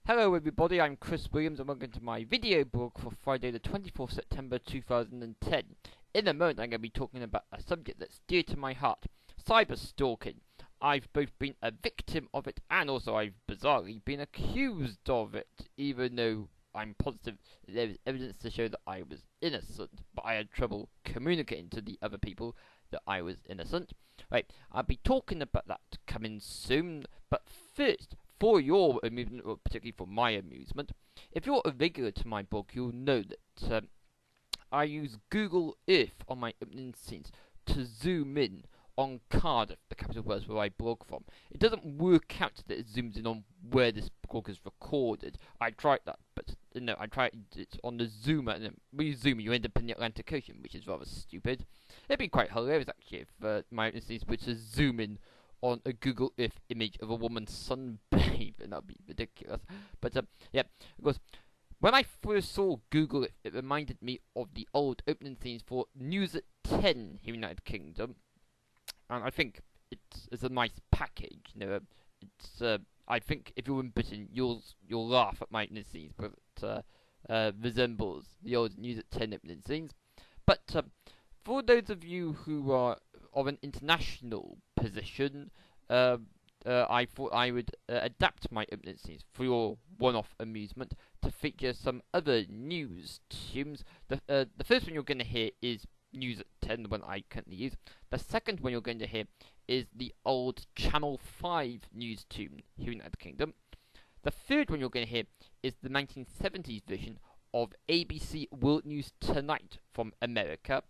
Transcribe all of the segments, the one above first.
Hello everybody, I'm Chris Williams and welcome to my video blog for Friday the 24th September 2010. In a moment I'm going to be talking about a subject that's dear to my heart, cyberstalking. I've both been a victim of it and also I've bizarrely been accused of it, even though I'm positive there is evidence to show that I was innocent, but I had trouble communicating to the other people that I was innocent. Right, I'll be talking about that coming soon, but first, for your amusement, or particularly for my amusement, if you're a regular to my blog, you'll know that I use Google Earth on my opening scenes to zoom in on Cardiff, the capital was where I blog from. It doesn't work out that it zooms in on where this blog is recorded. I tried that, but no, I tried it on the zoomer, and when you zoom, you end up in the Atlantic Ocean, which is rather stupid. It'd be quite hilarious actually if my opening scenes were to zoom in on a Google Earth image of a woman sunbathing. That'd be ridiculous. But yeah, because when I first saw Google Earth, it reminded me of the old opening scenes for News at 10 here in the United Kingdom, and I think it's a nice package. You know, it's I think if you're in Britain, you'll laugh at my opening scenes, but it resembles the old News at 10 opening scenes. But for those of you who are of an international position, I thought I would adapt my opening scenes for your one-off amusement to feature some other news tunes. The first one you're going to hear is News at 10, the one I currently use. The second one you're going to hear is the old Channel 5 news tune here in the United Kingdom. The third one you're going to hear is the 1970s version of ABC World News Tonight from America.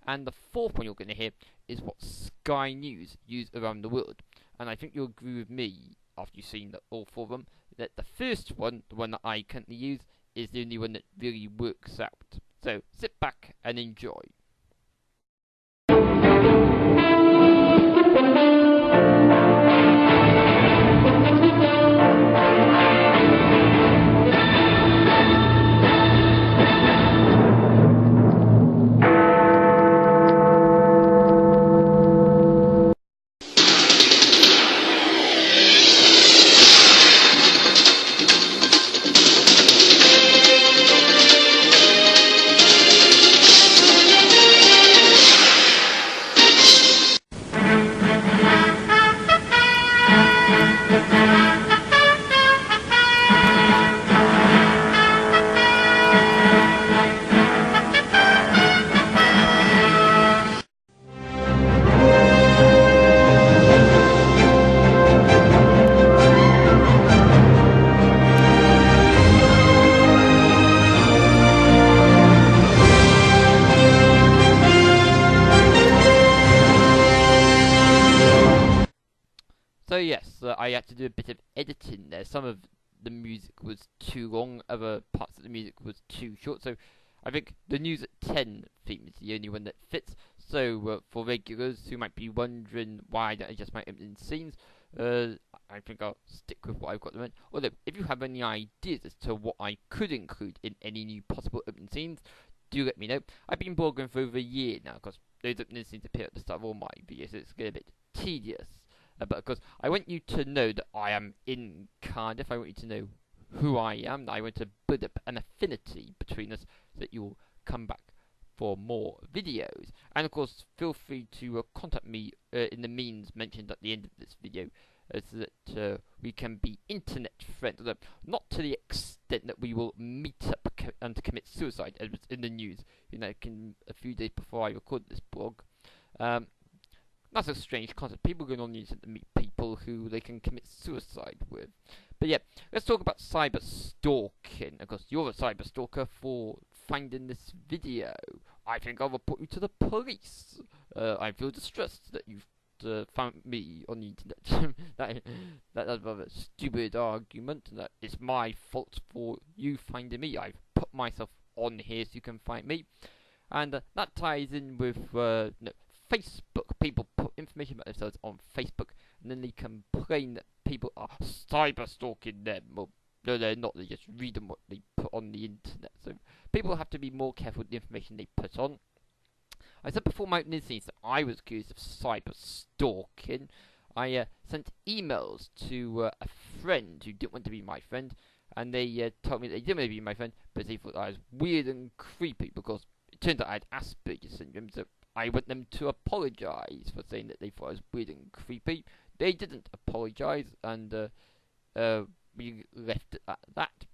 And the fourth one you're going to hear is what Sky News use around the world. And I think you'll agree with me, after you've seen all four of them, that the first one, the one that I currently use, is the only one that really works out. So sit back and enjoy. So yes, I had to do a bit of editing there. Some of the music was too long, other parts of the music was too short. So I think the News at 10 theme is the only one that fits. So for regulars who might be wondering why I don't adjust my opening scenes, I think I'll stick with what I've got at the moment. Although, if you have any ideas as to what I could include in any new possible opening scenes, do let me know. I've been blogging for over a year now, because those opening scenes appear at the start of all my videos, so it's getting a bit tedious. But of course, I want you to know that I am in Cardiff. I want you to know who I am. I want to build up an affinity between us so that you'll come back for more videos. And of course, feel free to contact me in the means mentioned at the end of this video, so that we can be internet friends. Although not to the extent that we will meet up and commit suicide, as was in the news, you know, a few days before I recorded this blog. That's a strange concept. People going on the internet to meet people who they can commit suicide with. But yeah, let's talk about cyberstalking. Of course, you're a cyberstalker for finding this video. I think I'll report you to the police. I feel distressed that you've found me on the internet. That's a rather stupid argument. That it's my fault for you finding me. I've put myself on here so you can find me. And that ties in with Facebook. People put information about themselves on Facebook, and then they complain that people are cyberstalking them. Well, no, they're not. They just read them what they put on the internet. So people have to be more careful with the information they put on. I said before my opening scenes that I was accused of cyberstalking. I sent emails to a friend who didn't want to be my friend, and they told me they didn't want to be my friend, but they thought I was weird and creepy because it turned out I had Asperger's syndrome. So I want them to apologise for saying that they thought I was weird and creepy. They didn't apologise, and we left it at that.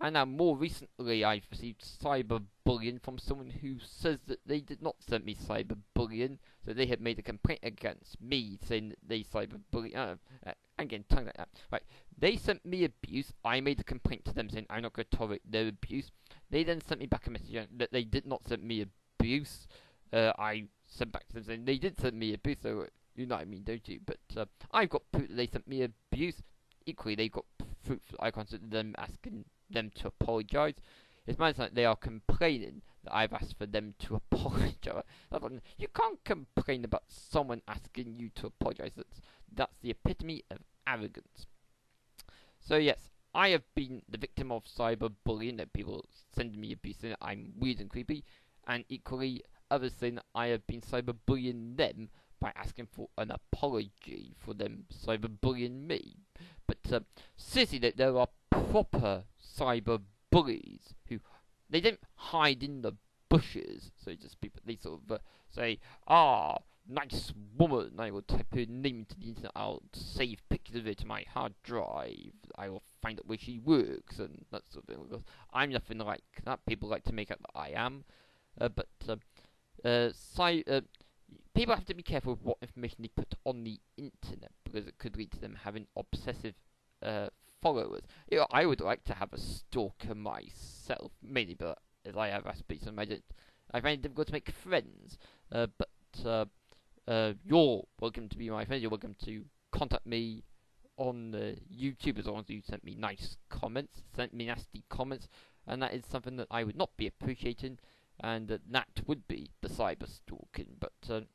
And now, more recently, I've received cyberbullying from someone who says that they did not send me cyberbullying, so they had made a complaint against me, saying that they cyberbullied. I'm getting tongue like that. Right, they sent me abuse. I made a complaint to them saying I'm not going to tolerate their abuse. They then sent me back a message that they did not send me abuse. I sent back to them saying they did send me abuse, so you know what I mean, don't you? But I've got proof that they sent me abuse. Equally, they got proof that I contacted them asking them to apologise. It's my understanding they are complaining that I've asked for them to apologise. You can't complain about someone asking you to apologise. That's the epitome of arrogance. So yes, I have been the victim of cyberbullying, that people sending me abuse saying that I'm weird and creepy, and equally others saying that I have been cyberbullying them by asking for an apology for them cyberbullying me. But seriously, there are proper cyber bullies who they don't hide in the bushes. So just people, they sort of say, nice woman. I will type her name into the internet. I'll save pictures of her to my hard drive. I will find out where she works and that sort of thing. Because I'm nothing like that. People like to make out that I am. People have to be careful with what information they put on the internet, because it could lead to them having obsessive followers. You know, I would like to have a stalker myself, mainly, but as I have Asperger's, I find it difficult to make friends. But you're welcome to be my friend. You're welcome to contact me on YouTube, as long as you sent me nice comments, sent me nasty comments, and that is something that I would not be appreciating, and that would be the cyber stalking. But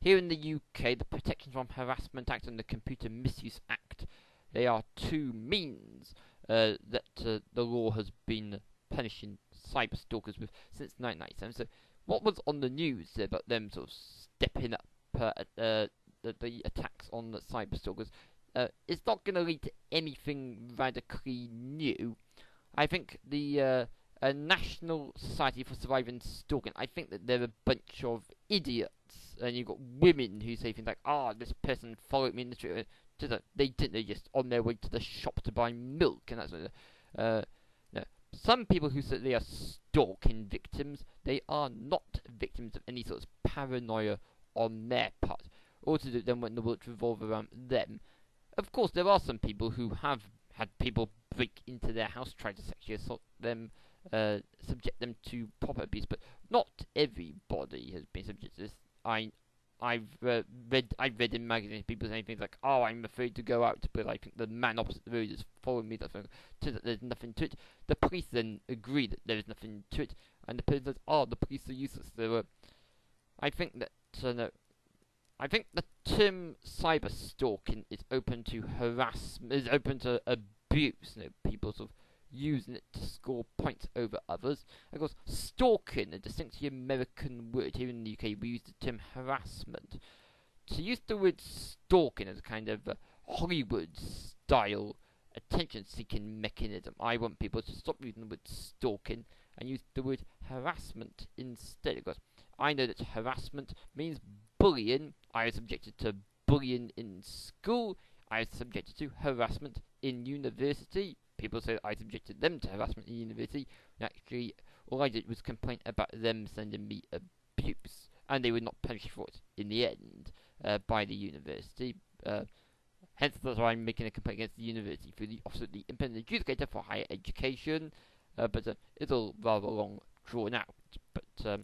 here in the UK, the Protection from Harassment Act and the Computer Misuse Act, they are two means that the law has been punishing cyber stalkers with since 1997. So what was on the news about them sort of stepping up the attacks on the cyber stalkers? It's not going to lead to anything radically new. I think the National Society for Surviving Stalking, I think that they're a bunch of idiots. And you've got women who say things like, this person followed me in the street. They didn't. They're just on their way to the shop to buy milk. And that's no. Some people who say they are stalking victims, they are not victims of any sort of paranoia on their part. Also, then when the world revolve around them. Of course, there are some people who have had people break into their house, try to sexually assault them, subject them to proper abuse, but not everybody has been subjected to this. I've read in magazines people saying things like, I'm afraid to go out, but I think the man opposite the road is following me. That there's nothing to it. The police then agree that there is nothing to it, and the person says, the police are useless. So I think that I think the term cyber stalking is open to harassment, is open to abuse. People sort of using it to score points over others. Of course, stalking, a distinctly American word. Here in the UK, we use the term harassment. To use the word stalking as a kind of Hollywood-style attention-seeking mechanism, I want people to stop using the word stalking and use the word harassment instead. Because I know that harassment means bullying. I was subjected to bullying in school. I was subjected to harassment in university. People say I subjected them to harassment in university. And actually, all I did was complain about them sending me abuse, and they were not punished for it in the end by the university. Hence, that's why I'm making a complaint against the university through the Office of the Independent Adjudicator for Higher Education. But it's all rather long drawn out. But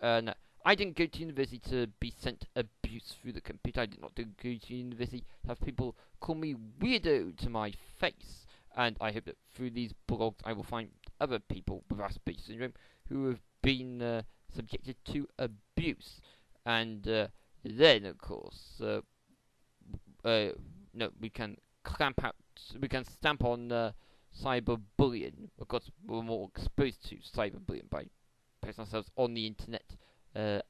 no. I didn't go to university to be sent abuse through the computer. I did not go to university to have people call me weirdo to my face. And I hope that through these blogs I will find other people with Asperger's syndrome who have been subjected to abuse. And then, of course, we can stamp on cyberbullying. Of course, we're more exposed to cyberbullying by posting ourselves on the internet,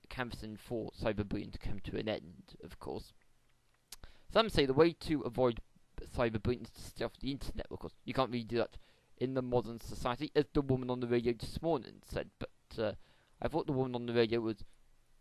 canvassing for cyberbullying to come to an end, of course. Some say the way to avoid cyberbullying is to stay off the internet, because you can't really do that in the modern society, as the woman on the radio this morning said. But I thought the woman on the radio was,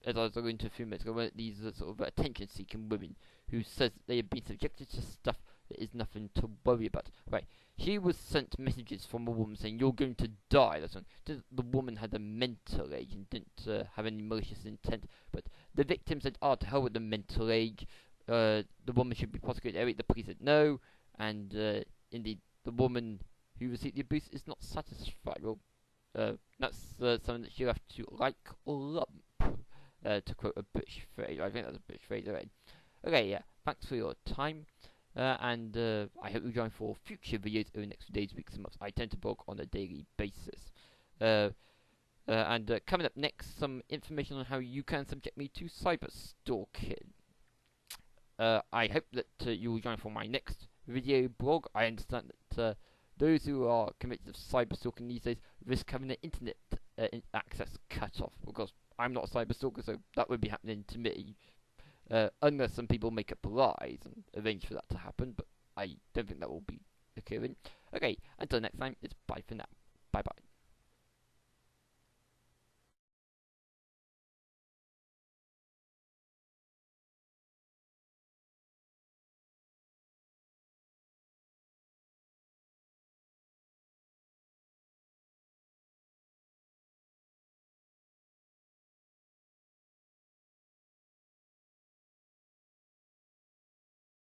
as I was going to a few minutes ago, one of these sort of attention-seeking women who says that they have been subjected to stuff that is nothing to worry about. Right, she was sent messages from a woman saying, "You're going to die." That's one. The woman had a mental age and didn't have any malicious intent, but the victim said, "Oh, to hell with the mental age. The woman should be prosecuted." The police said no, and indeed, the woman who received the abuse is not satisfied. Well, that's something that she'll have to like or lump, to quote a British phrase. I think that's a British phrase, alright. Okay, yeah, thanks for your time, and I hope you join for future videos over the next few days, weeks, and months. I tend to blog on a daily basis. And coming up next, some information on how you can subject me to cyberstalking. I hope that you will join for my next video blog. I understand that those who are convicted of cyberstalking these days risk having their internet access cut off, because I'm not a cyberstalker, so that would be happening to me, unless some people make up lies and arrange for that to happen, but I don't think that will be occurring. Okay, until next time, it's bye for now. Bye bye.